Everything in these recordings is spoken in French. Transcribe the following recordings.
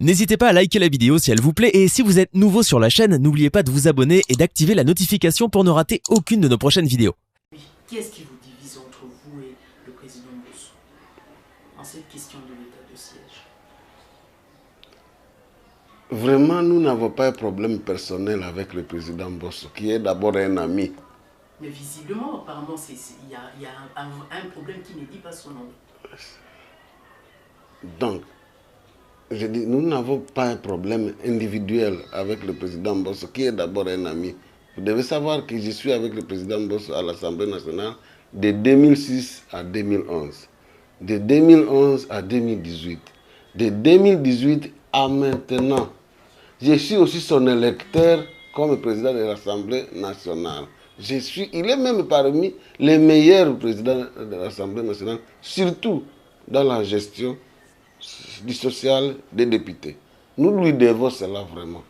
N'hésitez pas à liker la vidéo si elle vous plaît et si vous êtes nouveau sur la chaîne, n'oubliez pas de vous abonner et d'activer la notification pour ne rater aucune de nos prochaines vidéos. Qui est-ce qui vous divise entre vous et le président Bosso en cette question de l'état de siège? Vraiment, nous n'avons pas un problème personnel avec le président Bosso, qui est d'abord un ami. Mais visiblement, apparemment, il y a un problème qui ne dit pas son nom. Donc, je dis, nous n'avons pas un problème individuel avec le président Bosso, qui est d'abord un ami. Vous devez savoir que je suis avec le président Bosso à l'Assemblée nationale de 2006 à 2011, de 2011 à 2018, de 2018 à maintenant. Je suis aussi son électeur comme président de l'Assemblée nationale. Il est même parmi les meilleurs présidents de l'Assemblée nationale, surtout dans la gestion du social des députés. Nous lui devons cela vraiment.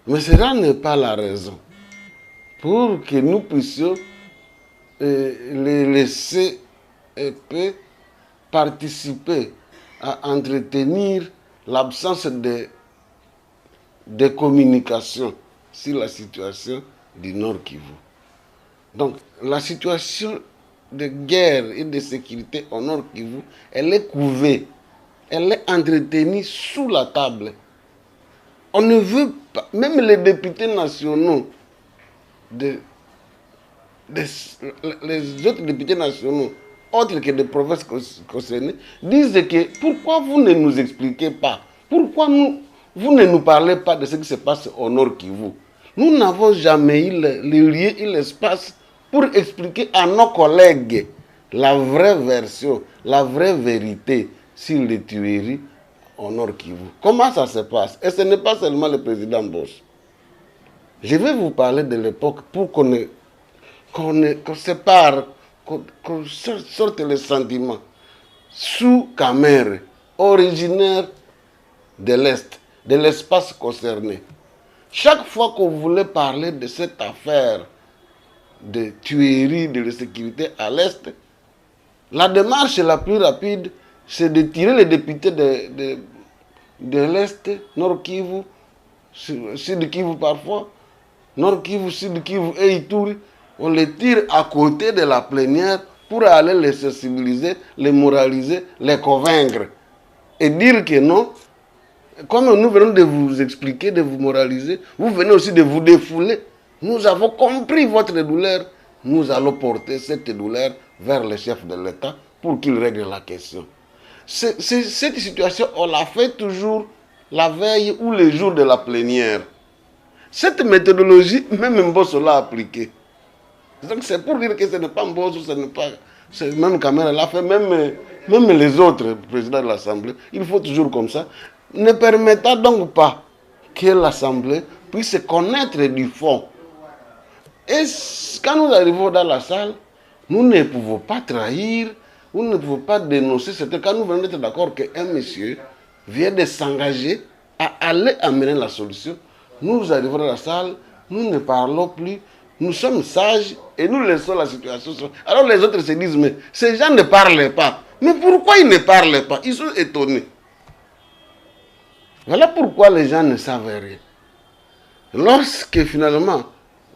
Mais cela n'est pas la raison pour que nous puissions les laisser un peu participer à entretenir l'absence de communication sur la situation du Nord Kivu. Donc, la situation de guerre et de sécurité au Nord Kivu, elle est couvée. Elle est entretenue sous la table. On ne veut pas, même les députés nationaux, les autres députés nationaux, autres que des provinces concernées, disent que pourquoi vous ne nous expliquez pas, pourquoi vous ne nous parlez pas de ce qui se passe au Nord Kivu. Nous n'avons jamais eu le lieu et l'espace pour expliquer à nos collègues la vraie version, la vraie vérité sur les tueries au Nord Kivu. Comment ça se passe? Et ce n'est pas seulement le président Bosso. Je vais vous parler de l'époque pour qu'on sépare, qu'on sorte les sentiments. Sous Camère, originaire de l'Est, de l'espace concerné. Chaque fois qu'on voulait parler de cette affaire de tuerie, de sécurité à l'Est, la démarche la plus rapide, c'est de tirer les députés de l'Est, Nord Kivu, Sud Kivu parfois, Nord Kivu, Sud Kivu et Ituri, on les tire à côté de la plénière pour aller les sensibiliser, les moraliser, les convaincre. Et dire que non, comme nous venons de vous expliquer, de vous moraliser, vous venez aussi de vous défouler. Nous avons compris votre douleur. Nous allons porter cette douleur vers le chef de l'État pour qu'il règle la question. Cette situation, on l'a fait toujours la veille ou le jour de la plénière. Cette méthodologie, même Mbosso l'a appliquée. Donc c'est pour dire que ce n'est pas Mbosso, ce n'est pas... Même Kamera l'a fait, même les autres présidents de l'Assemblée. Il faut toujours comme ça. Ne permettant donc pas que l'Assemblée puisse connaître du fond. Et quand nous arrivons dans la salle, nous ne pouvons pas trahir, nous ne pouvons pas dénoncer. C'était quand nous venons d'être d'accord qu'un monsieur vient de s'engager à aller amener la solution. Nous arrivons dans la salle, nous ne parlons plus, nous sommes sages et nous laissons la situation. Alors les autres se disent, mais ces gens ne parlent pas. Mais pourquoi ils ne parlent pas? Ils sont étonnés. Voilà pourquoi les gens ne savent rien. Lorsque finalement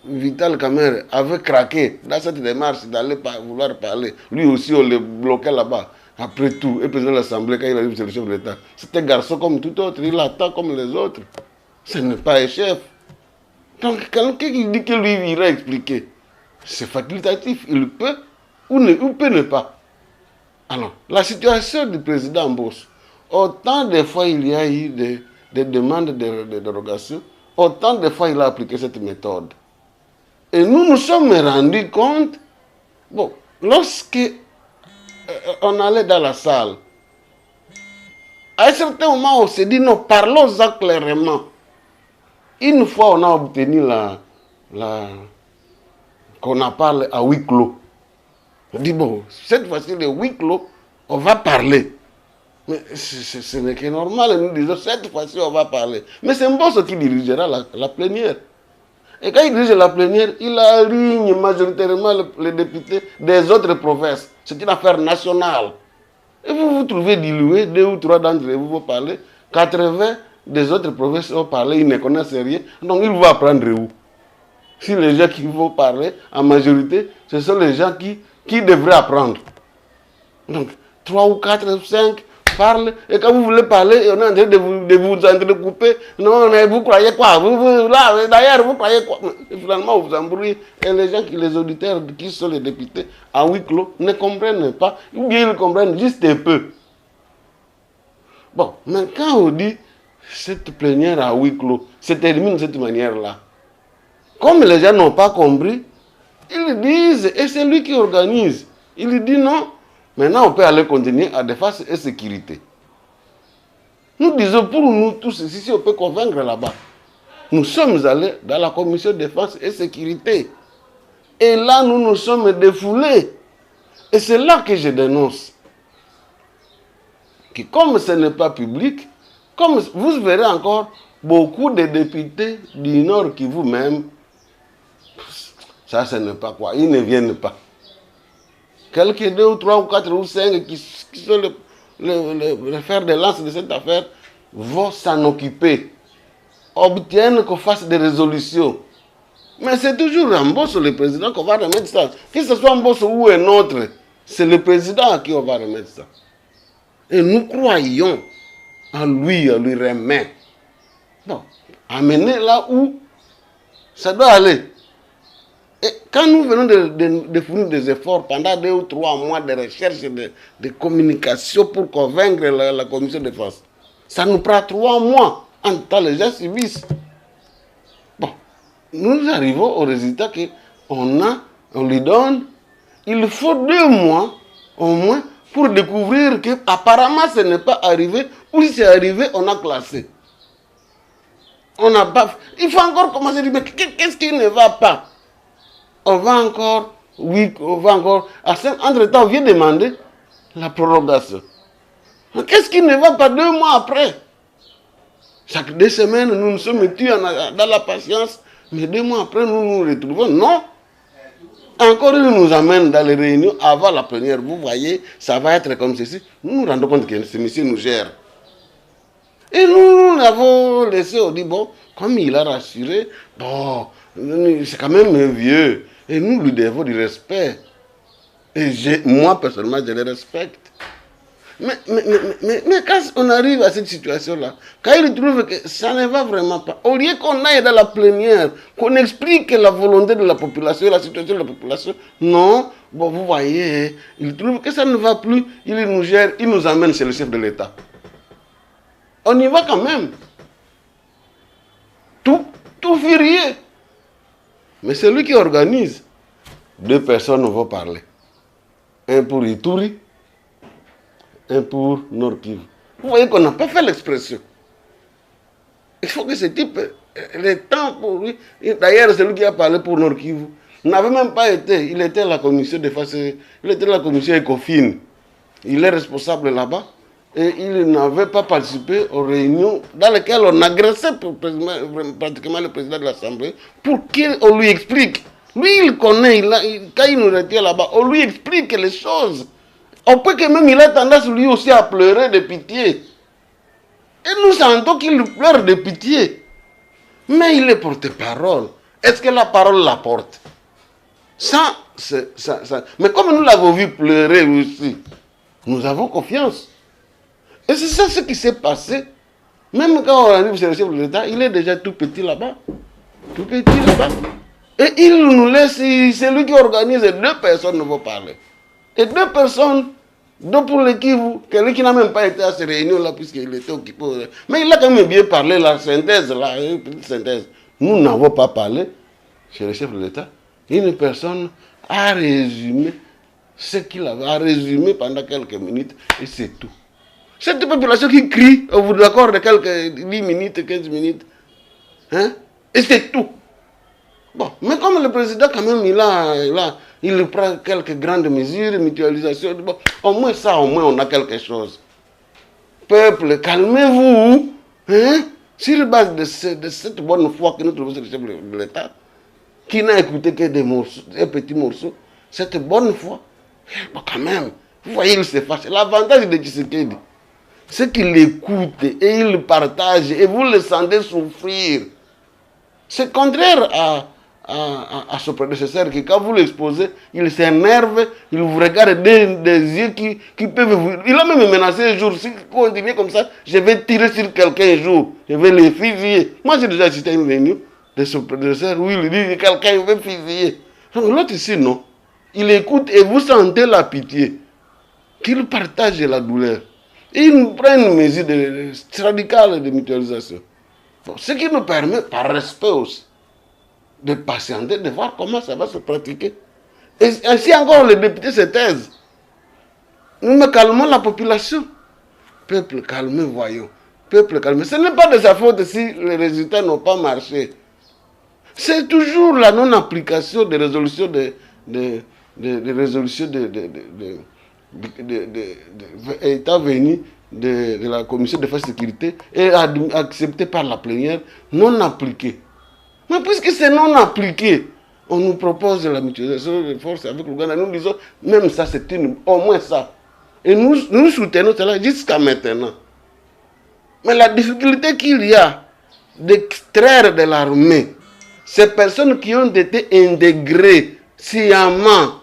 Vital Kamerhe avait craqué dans cette démarche d'aller vouloir parler, lui aussi on le bloquait là-bas. Après tout, le président de l'Assemblée, quand il arrive sur le chef de l'État, c'est un garçon comme tout autre, il attend comme les autres. Ce n'est pas un chef. Donc quelqu'un qui dit que lui il ira expliquer, c'est facultatif, il peut ou peut ne pas. Alors, la situation du président Bosso, autant de fois il y a eu des demandes de dérogation, autant de fois il a appliqué cette méthode. Et nous nous sommes rendus compte, bon, lorsque on allait dans la salle, à un certain moment on s'est dit, non, parlons-en clairement. Une fois on a obtenu qu'on en parle à huis clos. On dit, bon, cette fois-ci, le huis clos, on va parler. Mais ce n'est que normal, nous disons, cette fois-ci, on va parler. Mais c'est Mbosso qui dirigera la plénière. Et quand il dirige la plénière, il aligne majoritairement les députés des autres provinces. C'est une affaire nationale. Et vous vous trouvez dilué, 2 ou 3 d'entre vous parler, 80 des autres provinces ont parlé, ils ne connaissent rien. Donc ils vont apprendre où? Si les gens qui vont parler, en majorité, ce sont les gens qui devraient apprendre. Donc, 3 ou 4 ou 5 parlent, et quand vous voulez parler, on est en train de vous entrecouper. Non, mais vous croyez quoi? Là, d'ailleurs, vous croyez quoi? Et finalement, vous embrouillez. Et les gens, les auditeurs qui sont les députés à huis clos, ne comprennent pas, ou bien ils comprennent juste un peu. Bon, mais quand on dit cette plénière à huis clos se termine de cette manière-là, comme les gens n'ont pas compris, ils disent, et c'est lui qui organise. Il dit non, maintenant on peut aller continuer à défense et sécurité. Nous disons pour nous tous, si on peut convaincre là-bas, nous sommes allés dans la commission défense et sécurité. Et là, nous nous sommes défoulés. Et c'est là que je dénonce. Que comme ce n'est pas public, comme vous verrez encore beaucoup de députés du Nord qui vous-même, ça, ce n'est pas quoi. Ils ne viennent pas. Quelques 2 ou 3 ou 4 ou 5 qui sont le fer de lance de cette affaire vont s'en occuper. Obtiennent qu'on fasse des résolutions. Mais c'est toujours un boss, le président, qu'on va remettre ça. Que ce soit un boss ou un autre, c'est le président à qui on va remettre ça. Et nous croyons en lui, on lui remet. Bon, amener là où ça doit aller. Et quand nous venons de fournir des efforts pendant 2 ou 3 mois de recherche et de communication pour convaincre la commission de défense, ça nous prend 3 mois en temps les gens subissent. Bon, nous arrivons au résultat qu'on lui donne, il faut 2 mois au moins pour découvrir qu'apparemment ce n'est pas arrivé, ou si c'est arrivé, on a classé. On n'a pas. Il faut encore commencer à dire, mais qu'est-ce qui ne va pas? On va encore. Entre-temps, on vient demander la prorogation. Qu'est-ce qui ne va pas 2 mois après? Chaque 2 semaines, nous nous sommes tués dans la patience, mais 2 mois après, nous nous retrouvons. Non. Encore, ils nous amènent dans les réunions avant la plénière. Vous voyez, ça va être comme ceci. Nous nous rendons compte que ce monsieur nous gère. Et nous l'avons laissé, on dit, bon, comme il a rassuré, bon, c'est quand même un vieux. Et nous lui devons du respect. Et moi, personnellement, je le respecte. Mais quand on arrive à cette situation-là, quand il trouve que ça ne va vraiment pas, au lieu qu'on aille dans la plénière, qu'on explique la volonté de la population, la situation de la population, non, bon, vous voyez, il trouve que ça ne va plus, il nous gère, il nous amène chez le chef de l'État. On y va quand même. Tout furieux. Mais c'est lui qui organise. 2 personnes vont parler. Un pour Ituri, un pour Nord Kivu. Vous voyez qu'on n'a pas fait l'expression. Il faut que ce type, le temps pour lui. D'ailleurs, celui qui a parlé pour Nord Kivu n'avait même pas été. Il était à la commission de face, il était à la commission Ecofin. Il est responsable là-bas. Et il n'avait pas participé aux réunions dans lesquelles on agressait pratiquement le président de l'Assemblée pour qu'on lui explique. Lui, il connaît, quand il nous retient là-bas, on lui explique les choses. On peut que même il a tendance lui aussi à pleurer de pitié. Et nous sentons qu'il pleure de pitié. Mais il est porte-parole. Est-ce que la parole la porte? Ça. Mais comme nous l'avons vu pleurer aussi, nous avons confiance. Et c'est ça ce qui s'est passé. Même quand on arrive chez le chef de l'État, il est déjà tout petit là-bas. Tout petit là-bas. Et il nous laisse, c'est lui qui organise, 2 personnes ne vont parler. Et 2 personnes, 2 pour le Kivu, quelqu'un qui n'a même pas été à ces réunions-là, puisqu'il était occupé. Mais il a quand même bien parlé, la synthèse, là, une petite synthèse. Nous n'avons pas parlé chez le chef de l'État. Une personne a résumé ce qu'il avait, a résumé pendant quelques minutes, et c'est tout. Cette population qui crie au bout d'accord de quelques 10 minutes, 15 minutes. Hein? Et c'est tout. Bon, mais comme le président, quand même, il prend quelques grandes mesures, mutualisation. Bon, au moins ça, on a quelque chose. Peuple, calmez-vous. Hein? Sur la base de cette bonne foi que nous trouvons sur le chef de l'État, qui n'a écouté que des morceaux, un petit morceau, cette bonne foi, bon, quand même, vous voyez, il s'efface. L'avantage de Tshisekedi, c'est qu'il écoute et il partage et vous le sentez souffrir. C'est contraire à son prédécesseur qui, quand vous l'exposez, il s'énerve, il vous regarde des yeux qui peuvent vous... Il a même menacé un jour, si vous continuez comme ça, je vais tirer sur quelqu'un un jour, je vais les fusiller. Moi, j'ai déjà assisté à une réunion de son prédécesseur où il dit que quelqu'un veut fusiller. L'autre ici, non. Il écoute et vous sentez la pitié, qu'il partage la douleur. Et il nous prend une mesure radicale de mutualisation. Bon, ce qui nous permet, par respect aussi, de patienter, de voir comment ça va se pratiquer. Et ainsi encore, les députés se taisent. Nous calmons la population. Peuple calmé, voyons. Peuple calmé. Ce n'est pas de sa faute si les résultats n'ont pas marché. C'est toujours la non-application des résolutions États venus de la commission de défense et sécurité et acceptées par la plénière, non appliquées. Mais puisque c'est non appliqué, on nous propose la mutualisation des forces avec l'Ouganda. Nous disons, même ça, c'est au moins ça. Et nous soutenons cela jusqu'à maintenant. Mais la difficulté qu'il y a d'extraire de l'armée ces personnes qui ont été intégrées sciemment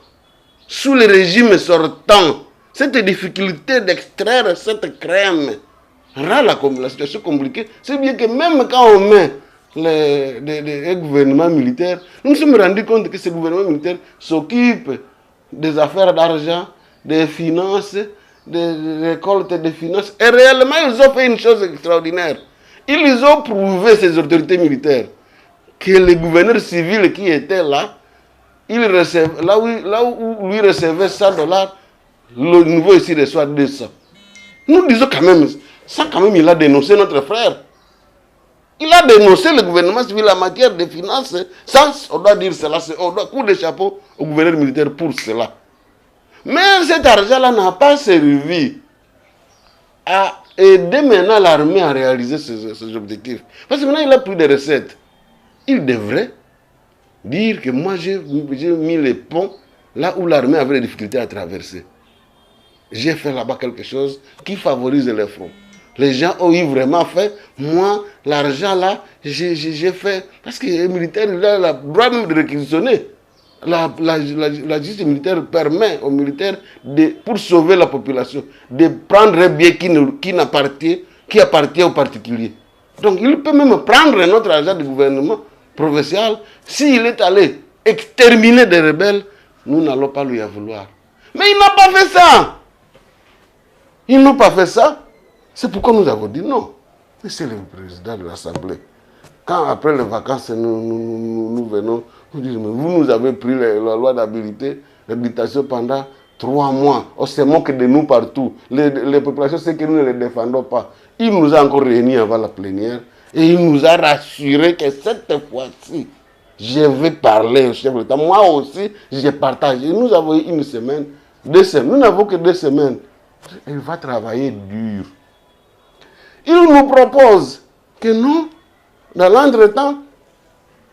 sous le régime sortant, cette difficulté d'extraire cette crème rend la situation compliquée. C'est bien que même quand on met les gouvernements militaires, nous nous sommes rendus compte que ces gouvernements militaires s'occupent des affaires d'argent, des finances, des récoltes de finances. Et réellement, ils ont fait une chose extraordinaire. Ils ont prouvé, ces autorités militaires, que les gouverneurs civils qui étaient là, là où lui recevait $100, le nouveau ici reçoit 200. Nous disons quand même, ça quand même, il a dénoncé notre frère. Il a dénoncé le gouvernement civil en matière de finances. Ça, on doit dire cela, on doit coup de chapeau au gouverneur militaire pour cela. Mais cet argent-là n'a pas servi à aider maintenant l'armée à réaliser ses objectifs. Parce que maintenant, il a plus de recettes. Il devrait dire que moi, j'ai mis les ponts là où l'armée avait des difficultés à traverser. J'ai fait là-bas quelque chose qui favorise les fronts. Les gens ont eu vraiment fait. Moi, l'argent là, j'ai fait. Parce que les militaires, il a le droit même de réquisitionner. La justice militaire permet aux militaires, pour sauver la population, de prendre un bien qui appartient aux particuliers. Donc, il peut même prendre notre argent du gouvernement provincial. S'il est allé exterminer des rebelles, nous n'allons pas lui en vouloir. Mais il n'a pas fait ça. Ils n'ont pas fait ça. C'est pourquoi nous avons dit non. C'est le président de l'Assemblée. Quand après les vacances, nous venons, nous disons, mais vous nous avez pris la loi d'habilitation pendant 3 mois. On se moque de nous partout. Les populations, c'est que nous ne les défendons pas. Il nous a encore réunis avant la plénière et il nous a rassuré que cette fois-ci, je vais parler au chef de l'État. Moi aussi, je partage. Et nous avons eu 1 semaine, 2 semaines. Nous n'avons que 2 semaines. Il va travailler dur. Il nous propose que non, dans l'entretemps,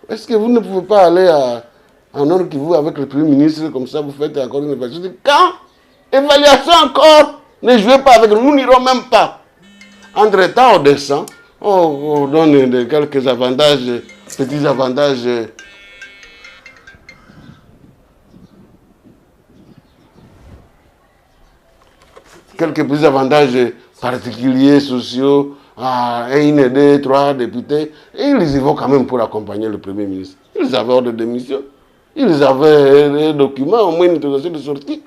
est-ce que vous ne pouvez pas aller en Nord Kivu avec le Premier ministre, comme ça vous faites encore une évaluation? Quand? Évaluation encore? Ne jouez pas avec nous, nous n'irons même pas. Entre-temps, on descend, on donne quelques avantages, petits avantages. Quelques petits avantages particuliers, sociaux, à 1, 2, 3 députés, et ils y vont quand même pour accompagner le Premier ministre. Ils avaient ordre de démission, ils avaient des documents, au moins une autorisation de sortie.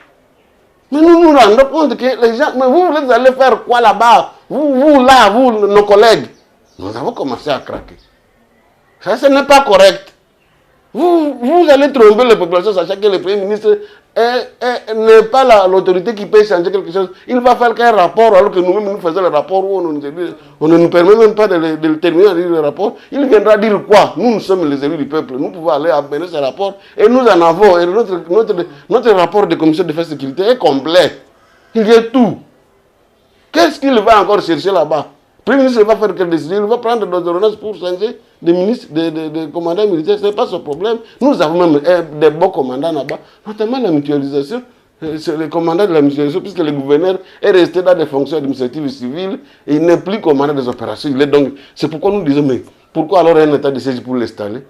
Mais nous nous rendons compte que les gens, mais vous allez faire quoi là-bas? Vous là, vous, nos collègues. Nous avons commencé à craquer. Ça, ce n'est pas correct. Vous allez tromper les populations, sachant que le Premier ministre n'est pas l'autorité qui peut changer quelque chose. Il va faire qu'un rapport, alors que nous-mêmes nous faisons le rapport où on ne nous permet même pas de le terminer à lire le rapport. Il viendra dire quoi? Nous sommes les élus du peuple. Nous pouvons aller amener ce rapport et nous en avons. Et notre rapport de commission de défense et sécurité est complet. Il y a tout. Qu'est-ce qu'il va encore chercher là-bas? Le Premier ministre va faire quelle décision? Il va prendre des ordonnances pour changer des ministres, des commandants militaires. Ce n'est pas ce problème. Nous avons même des bons commandants là-bas, notamment la mutualisation. c'est le commandant de la mission, puisque le gouverneur est resté dans des fonctions administratives et civiles, et il n'est plus commandant des opérations. C'est pourquoi nous disons, mais pourquoi alors un état de siège pour l'installer?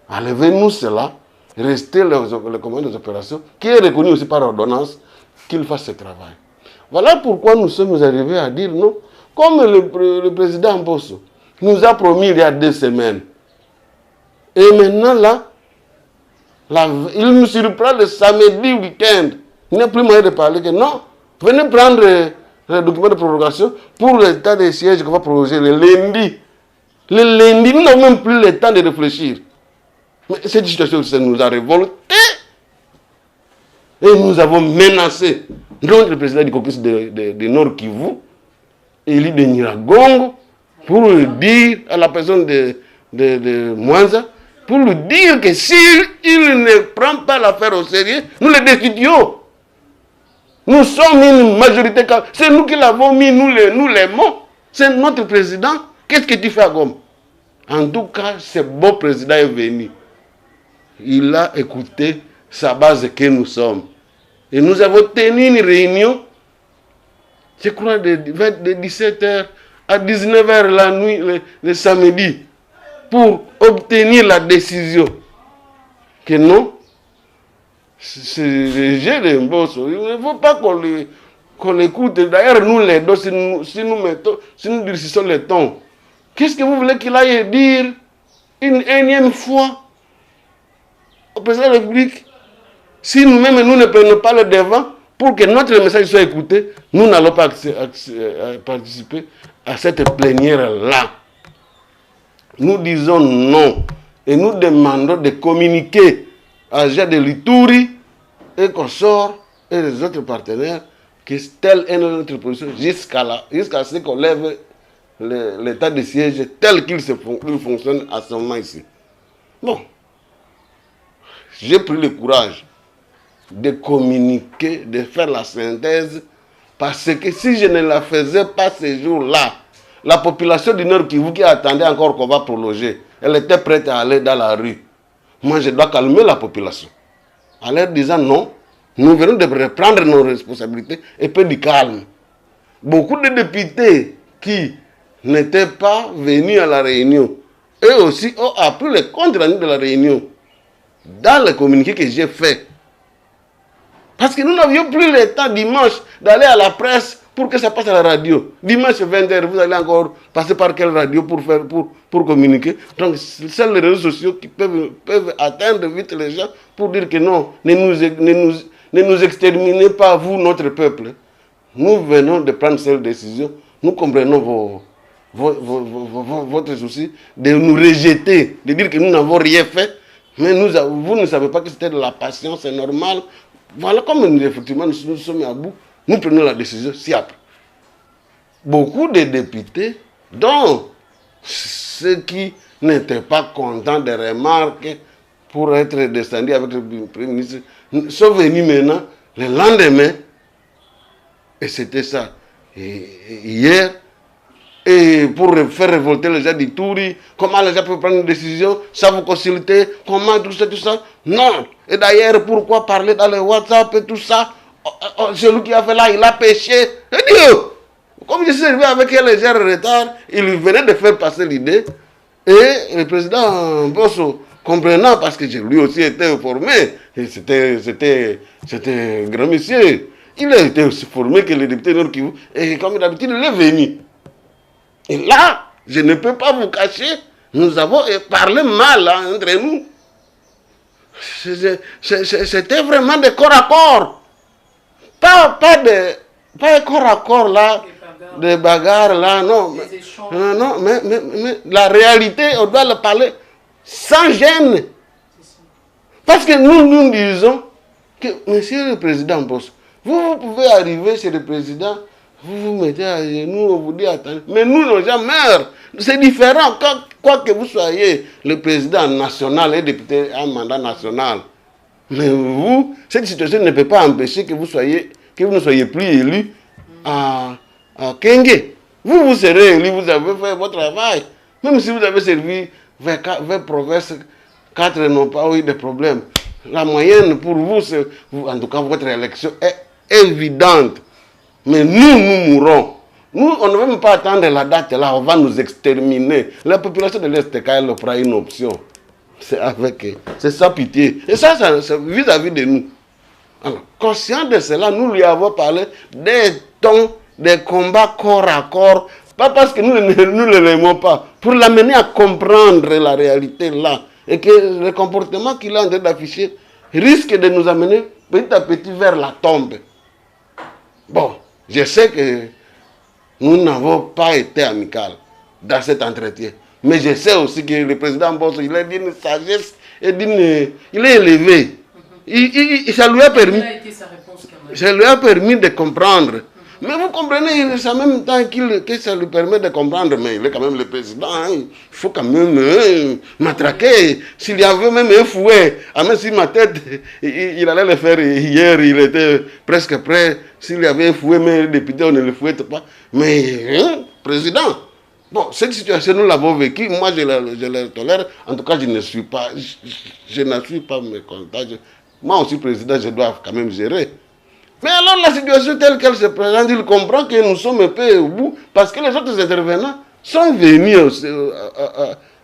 Enlevez-nous cela, restez le commandant des opérations, qui est reconnu aussi par ordonnance, qu'il fasse ce travail. Voilà pourquoi nous sommes arrivés à dire non, comme le président Mbosso nous a promis il y a 2 semaines. Et maintenant là, il nous surprend le samedi week-end. Il n'y a plus moyen de parler que non. Venez prendre le document de prorogation pour l'état de siège qu'on va proroger le lundi. Le lundi, nous n'avons même plus le temps de réfléchir. Mais cette situation, ça nous a révoltés. Et nous avons menacé notre président du caucus de Nord Kivu, Élie de Nyiragongo, pour lui dire à la personne de Mwanza, pour lui dire que s'il ne prend pas l'affaire au sérieux, nous le destituons. Nous sommes une majorité, c'est nous qui l'avons mis, nous l'aimons. C'est notre président. Qu'est-ce que tu fais à Goma? En tout cas, ce beau président est venu. Il a écouté sa base que nous sommes. Et nous avons tenu une réunion, je crois, de 17h à 19h la nuit, le samedi, pour obtenir la décision que non, c'est le jeu de Mbosso. Il ne faut pas qu'on l'écoute. D'ailleurs, nous les deux, si nous durcissons les tons, qu'est-ce que vous voulez qu'il aille dire une énième fois au président de la République? Si nous-mêmes, nous ne prenons pas le devant pour que notre message soit écouté, nous n'allons pas participer à cette plénière-là. Nous disons non et nous demandons de communiquer à Jean de Lituri et consorts et les autres partenaires que telle est notre position jusqu'à ce qu'on lève l'état de siège tel qu'il fonctionne à ce moment ici. Bon, j'ai pris le courage de communiquer, de faire la synthèse, parce que si je ne la faisais pas ces jours-là, la population du Nord Kivu qui attendait encore qu'on va prolonger, elle était prête à aller dans la rue. Moi, je dois calmer la population en leur disant non, nous venons de reprendre nos responsabilités et peu du calme. Beaucoup de députés qui n'étaient pas venus à la réunion, eux aussi ont appris le compte rendu de la réunion dans le communiqué que j'ai fait. Parce que nous n'avions plus le temps dimanche d'aller à la presse pour que ça passe à la radio. Dimanche 20h, vous allez encore passer par quelle radio pour communiquer? Donc, c'est les réseaux sociaux qui peuvent atteindre vite les gens pour dire que non, ne nous exterminez pas, vous, notre peuple. Nous venons de prendre cette décision. Nous comprenons votre souci de nous rejeter, de dire que nous n'avons rien fait. Mais vous ne savez pas que c'était de la passion, c'est normal. Voilà comme effectivement nous sommes à bout. Nous prenons la décision si après. Beaucoup de députés, dont ceux qui n'étaient pas contents des remarques pour être descendus avec le Premier ministre, sont venus maintenant le lendemain. Et c'était ça. Et hier, et pour faire révolter les gens d'Ituri, comment les gens peuvent prendre une décision sans vous consulter, comment tout ça. Non. Et d'ailleurs, pourquoi parler dans le WhatsApp et tout ça? Celui qui a fait là, il a péché. Et Dieu, comme je suis arrivé avec un léger retard, il venait de faire passer l'idée. Et le président Mbosso, comprenant, parce que lui aussi était formé, et c'était un grand monsieur, il a été aussi formé que le député Nord Kivu, et comme d'habitude, il est venu. Et là, je ne peux pas vous cacher, nous avons parlé mal hein, entre nous. C'était vraiment des corps à corps. Pas un corps à corps là, des bagarres là, non. Mais la réalité, on doit le parler sans gêne. Parce que nous disons que, monsieur le président Mbosso, vous pouvez arriver chez le président, vous vous mettez à genoux, on vous dit attendez. Mais nous, nos gens meurent. C'est différent. Quoi que vous soyez le président national et député à un mandat national. Mais vous, cette situation ne peut pas empêcher que vous ne soyez plus élu à Kenge. Vous serez élu, vous avez fait votre travail. Même si vous avez servi 20 provinces, 4 n'ont pas eu de problème. la moyenne pour vous, en tout cas votre élection est évidente. Mais nous mourrons. Nous, on ne veut même pas attendre la date là, on va nous exterminer. La population de l'Est, quand elle fera une option, c'est sa pitié. Et ça c'est vis-à-vis de nous. Alors, conscient de cela, nous lui avons parlé des tons, des combats corps à corps, pas parce que nous ne l'aimons pas, pour l'amener à comprendre la réalité là, et que le comportement qu'il est en train d'afficher risque de nous amener petit à petit vers la tombe. Bon, je sais que nous n'avons pas été amicaux dans cet entretien, mais je sais aussi que le président Bosso, il est d'une sagesse et il est élevé. Ça lui a permis. Ça lui a permis de comprendre. Mais vous comprenez, c'est en même temps que ça lui permet de comprendre, mais il est quand même le président. Hein. Il faut quand même matraquer. S'il y avait même un fouet, même si ma tête, il allait le faire hier, il était presque prêt. S'il y avait un fouet, mais les députés, on ne le fouette pas. Mais, président, bon, cette situation, nous l'avons vécue. Moi, je la tolère. En tout cas, je n'en suis pas mécontent. Moi aussi, président, je dois quand même gérer. Mais alors, la situation telle qu'elle se présente, il comprend que nous sommes un peu au bout, parce que les autres intervenants sont venus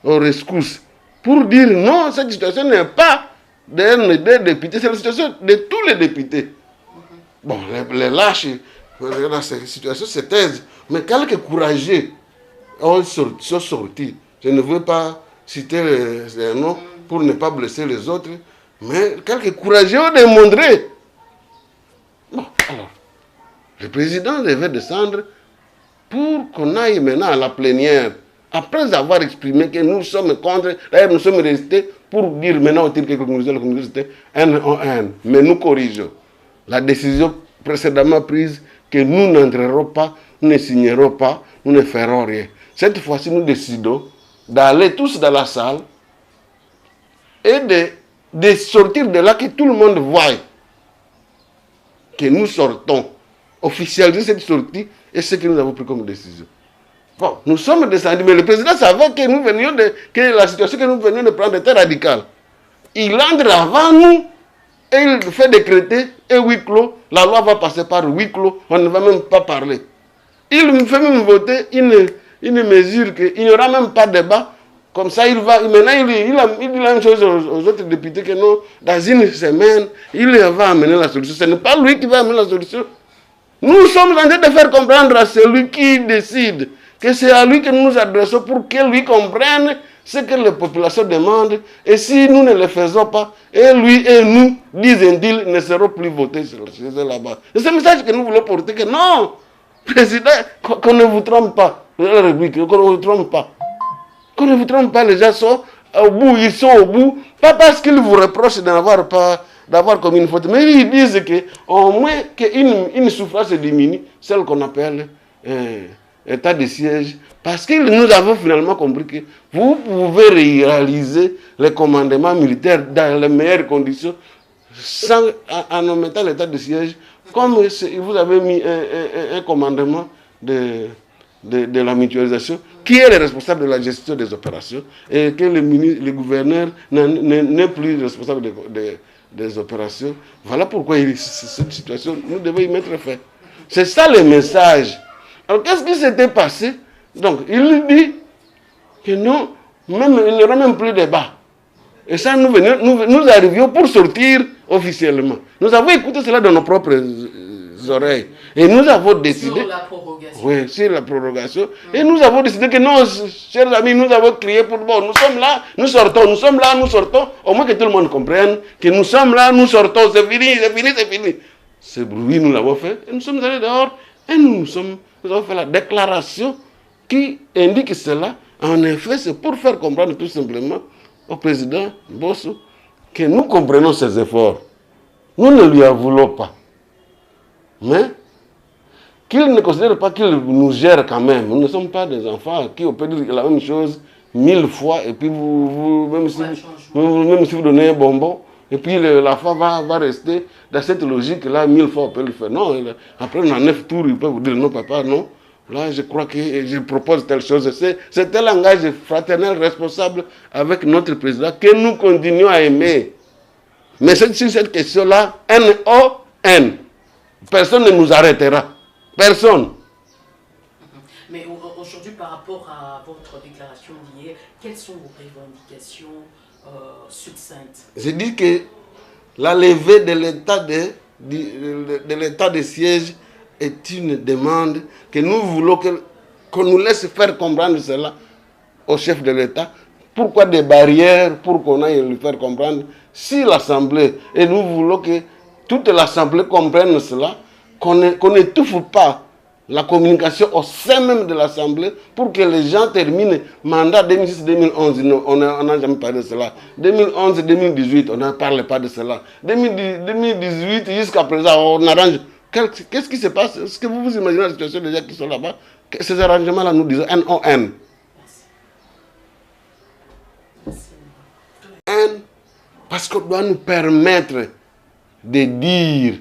aux rescousses pour dire non, cette situation n'est pas des députés, c'est la situation de tous les députés. Bon, les lâches, dans cette situation se taisent, mais quelques courageux sont sortis. Je ne veux pas citer les noms pour ne pas blesser les autres, mais quelques courageux ont démontré. Bon, alors, le président devait descendre pour qu'on aille maintenant à la plénière. Après avoir exprimé que nous sommes contre, d'ailleurs nous sommes restés pour dire maintenant au tir que la conclusion c'était N en N. Mais nous corrigeons la décision précédemment prise que nous n'entrerons pas, nous ne signerons pas, nous ne ferons rien. Cette fois-ci, nous décidons d'aller tous dans la salle et de sortir de là, que tout le monde voie que nous sortons, officialiser cette sortie et ce que nous avons pris comme décision. Bon, nous sommes descendus, mais le président savait que la situation que nous venions de prendre était radicale. Il entre avant nous et il fait décréter un huis clos. La loi va passer par huis clos, on ne va même pas parler. Il fait même voter une mesure qu'il n'y aura même pas de débat. Comme ça, maintenant, il dit la même chose aux autres députés que non, dans une semaine, il va amener la solution. Ce n'est pas lui qui va amener la solution. Nous sommes en train de faire comprendre à celui qui décide que c'est à lui que nous nous adressons pour qu'il lui comprenne ce que les populations demandent. Et si nous ne le faisons pas, et lui et nous, disent-ils, ne seront plus votés là-bas. C'est ce message que nous voulons porter, que non, président, qu'on ne vous trompe pas, qu'on ne vous trompe pas. Qu'on ne vous trompe pas, les gens sont au bout, ils sont au bout, pas parce qu'ils vous reprochent d'avoir commis une faute, mais ils disent qu'au moins qu'une souffrance diminue, celle qu'on appelle état de siège, parce que nous avons finalement compris que vous pouvez réaliser les commandements militaires dans les meilleures conditions, en mettant l'état de siège, comme vous avez mis un commandement de la mutualisation, qui est le responsable de la gestion des opérations, et que le gouverneur n'est plus responsable des opérations. Voilà pourquoi cette situation, nous devons y mettre fin. C'est ça le message. Alors qu'est-ce qui s'était passé? Donc il dit que non, il n'y aura même plus de débat. Et ça, nous arrivions pour sortir officiellement. Nous avons écouté cela dans nos propres oreilles. Et nous avons décidé... Sur la prorogation. Oui, sur la prorogation. Et nous avons décidé que non, chers amis, nous avons crié pour bon, nous sommes là, nous sortons, nous sommes là, nous sortons. Au moins que tout le monde comprenne que nous sommes là, nous sortons, c'est fini, c'est fini, c'est fini. Ce bruit, nous l'avons fait. Et nous sommes allés dehors. Et nous avons fait la déclaration qui indique cela. En effet, c'est pour faire comprendre tout simplement au président Bosso que nous comprenons ses efforts. Nous ne lui en voulons pas. Mais qu'il ne considère pas qu'il nous gère quand même. Nous ne sommes pas des enfants qui on peut dire la même chose 1000 fois et puis même si vous donnez un bonbon, et puis la femme va rester dans cette logique-là 1000 fois on peut le faire. Non, après on a 9 tours, il peut vous dire non papa, non. Là, je crois que je propose telle chose. C'est tel langage fraternel responsable avec notre président que nous continuons à aimer. Mais sur cette question-là, N-O-N, personne ne nous arrêtera. Personne. Mais aujourd'hui, par rapport à votre déclaration d'hier, quelles sont vos revendications succinctes? Je dis que la levée de l'état de siège est une demande que nous voulons qu'on nous laisse faire comprendre cela au chef de l'État. Pourquoi des barrières pour qu'on aille lui faire comprendre si l'Assemblée, et nous voulons que toute l'Assemblée comprenne cela, qu'on n'étouffe pas la communication au sein même de l'Assemblée pour que les gens terminent mandat 2006-2011. On n'a jamais parlé de cela. 2011-2018, on ne parle pas de cela. 2018 jusqu'à présent, on arrange. Qu'est-ce qui se passe? Est-ce que vous imaginez la situation des gens qui sont là-bas? Ces arrangements-là, nous disons N-O-N. N, parce qu'on doit nous permettre de dire,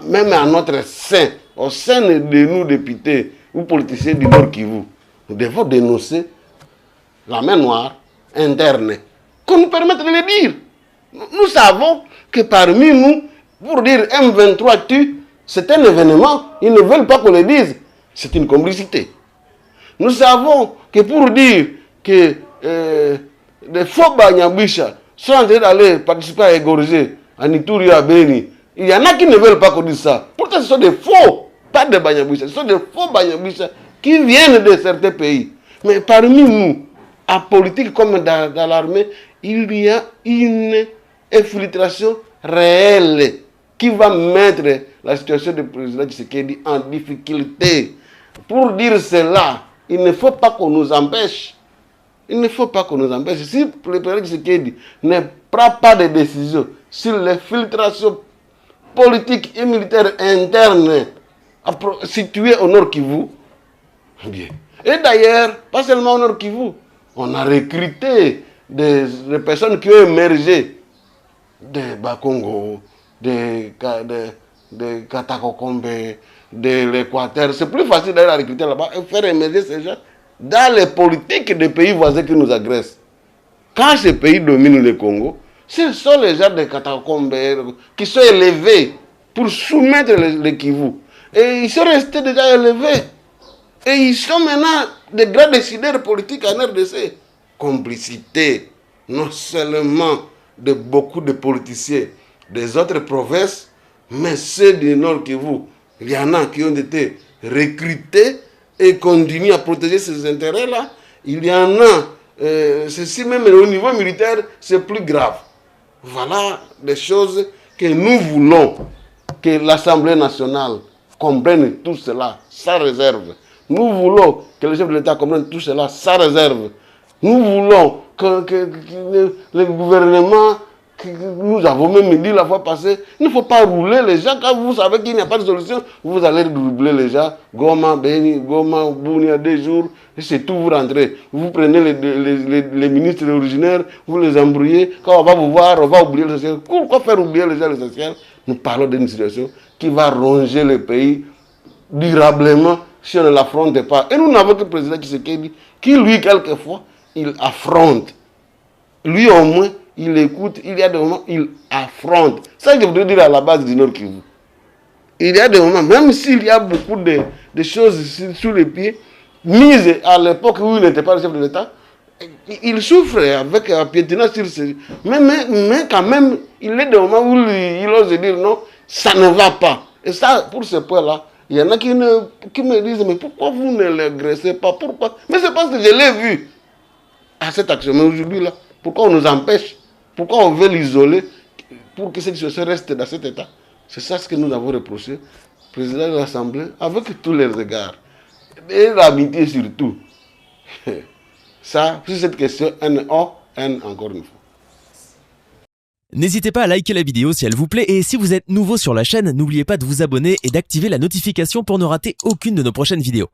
même à notre sein, au sein de nous députés ou politiciens du Nord Kivu, nous devons dénoncer la main noire interne, qu'on nous permette de le dire. Nous savons que parmi nous, pour dire M23 tue, c'est un événement, ils ne veulent pas qu'on le dise, c'est une complicité. Nous savons que pour dire que des faux Banyabisha sont en train d'aller participer à égorger à Ituri, à Beni, il y en a qui ne veulent pas qu'on dise ça. Pourtant, ce sont des faux, pas des Banyabisha, ce sont des faux Banyabisha qui viennent de certains pays. Mais parmi nous, en politique comme dans l'armée, il y a une infiltration réelle qui va mettre la situation du président Tshisekedi en difficulté. Pour dire cela, il ne faut pas qu'on nous empêche. Il ne faut pas qu'on nous empêche. Si le président Tshisekedi ne prend pas de décision sur l'infiltration politique et militaire interne située au Nord Kivu, bien. Et d'ailleurs, pas seulement au Nord Kivu, on a recruté des personnes qui ont émergé de Bakongo, de Katakokombe, de l'Équateur. C'est plus facile d'aller recruter là-bas et faire émerger ces gens dans les politiques des pays voisins qui nous agressent. Quand ces pays dominent le Congo, ce sont les gens de Katakombe qui sont élevés pour soumettre le Kivu. Et ils sont restés déjà élevés. Et ils sont maintenant des grands décideurs politiques en RDC. Complicité, non seulement de beaucoup de politiciens des autres provinces, mais ceux du Nord Kivu. Il y en a qui ont été recrutés et continuent à protéger ces intérêts-là. Il y en a, ceci même au niveau militaire, c'est plus grave. Voilà des choses que nous voulons que l'Assemblée nationale comprenne tout cela sans réserve. Nous voulons que le chef de l'État comprenne tout cela sans réserve. Nous voulons que le gouvernement, que nous avons même dit la fois passée, il ne faut pas rouler les gens. Quand vous savez qu'il n'y a pas de solution, vous allez rouler les gens. Goma, Beni, Goma, Bounia, 2 jours, et c'est tout, vous rentrez. Vous prenez les ministres originaires, vous les embrouillez. Quand on va vous voir, on va oublier l'essentiel. Pourquoi faire oublier les gens l'essentiel? Nous parlons d'une situation qui va ronger le pays durablement si on ne l'affronte pas. Et nous n'avons que le président Tshisekedi qui, lui, quelquefois, il affronte. Lui, au moins, il écoute. Il y a des moments, il affronte. Ça, je voudrais dire à la base du Nord Kivu. Il y a des moments, même s'il y a beaucoup de choses sur les pieds, mises à l'époque où il n'était pas le chef de l'État, il souffre avec un piétinage sur ses... Mais quand même, il y a des moments où il ose dire non, ça ne va pas. Et ça, pour ce point-là, il y en a qui me disent, mais pourquoi vous ne l'agressez pas? Pourquoi? Mais c'est parce que je l'ai vu à cette action. Mais aujourd'hui, là, pourquoi on nous empêche? Pourquoi on veut l'isoler pour que cette situation reste dans cet état? C'est ça ce que nous avons reproché, président de l'Assemblée, avec tous les regards. Et l'amitié surtout. Ça, sur cette question, N-O-N encore une fois. N'hésitez pas à liker la vidéo si elle vous plaît et si vous êtes nouveau sur la chaîne, n'oubliez pas de vous abonner et d'activer la notification pour ne rater aucune de nos prochaines vidéos.